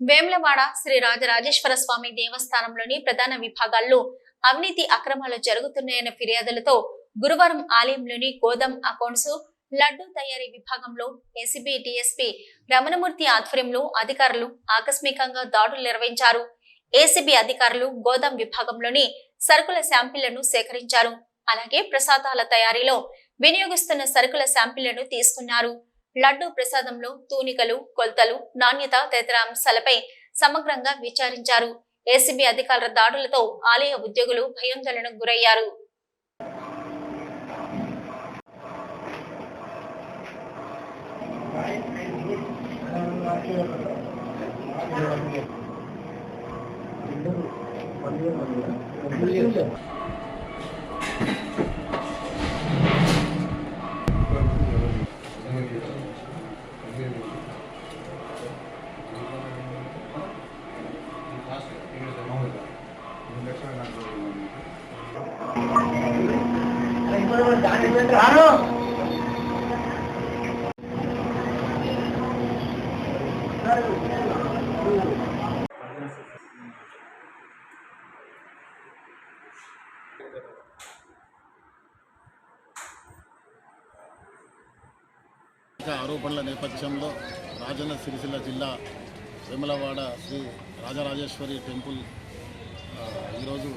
వేములవాడ శ్రీ రాజరాజేశ్వర స్వామి దేవస్థానంలోని ప్రధాన విభాగాల్లో అవినీతి అక్రమాలు జరుగుతున్నాయన్న ఫిర్యాదులతో గురువారం ఆలయంలోని గోదాం అకౌంట్స్ లడ్డు తయారీ విభాగంలో ఏసీబీ డీఎస్పీ రమణమూర్తి ఆధ్వర్యంలో అధికారులు ఆకస్మికంగా దాడులు నిర్వహించారు. ఏసీబీ అధికారులు గోదాం విభాగంలోని సరుకుల శాంపిళ్లను సేకరించారు. అలాగే ప్రసాదాల తయారీలో వినియోగిస్తున్న సరుకుల శాంపిళ్లను తీసుకున్నారు. లడ్డు ప్రసాదంలో తూనికలు, కొలతలు, నాణ్యత తదితర అంశాలపై సమగ్రంగా విచారించారు. ఏసీబీ అధికారుల దాడులతో ఆలయ ఉద్యోగులు భయాందోళనకు గురయ్యారు. ఆరోపణల నేపథ్యంలో రాజన్న సిరిసిల్ల జిల్లా వేములవాడ శ్రీ రాజరాజేశ్వరి టెంపుల్ ఈరోజు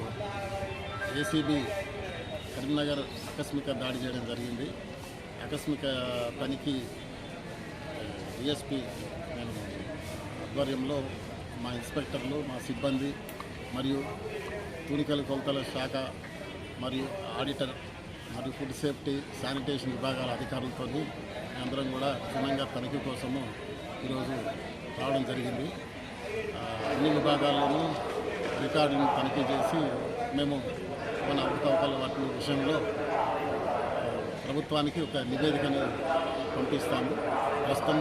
ఏసీబీ కరీంనగర్ ఆకస్మిక దాడి చేయడం జరిగింది. ఆకస్మిక తనిఖీ డిఎస్పీ ఆధ్వర్యంలో మా ఇన్స్పెక్టర్లు, మా సిబ్బంది మరియు తూనికల కొలతల శాఖ మరియు ఆడిటర్ మరియు ఫుడ్ సేఫ్టీ, శానిటేషన్ విభాగాల అధికారులతో అందరం కూడా క్షుణ్ణంగా తనిఖీ కోసము ఈరోజు రావడం జరిగింది. అన్ని విభాగాల్లోనూ రికార్డులను తనిఖీ చేసి మేము మన అవకతవకల వాటి విషయంలో ప్రభుత్వానికి ఒక నివేదికను పంపిస్తాము. ప్రస్తుతం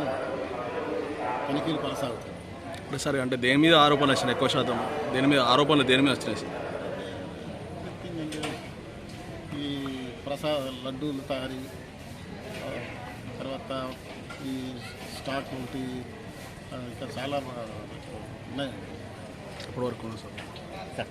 తనిఖీలు కొనసాగుతుంది. ఇప్పుడు సార్ అంటే దేని మీద ఆరోపణలు వచ్చినాయి? ఎక్కువ శాతం దేని మీద వచ్చినాయి? ఈ లడ్డూలు తయారీ, తర్వాత ఈ స్టాక్ ఒకటి, ఇంకా చాలా ఉన్నాయి. ఎప్పటి వరకు సార్?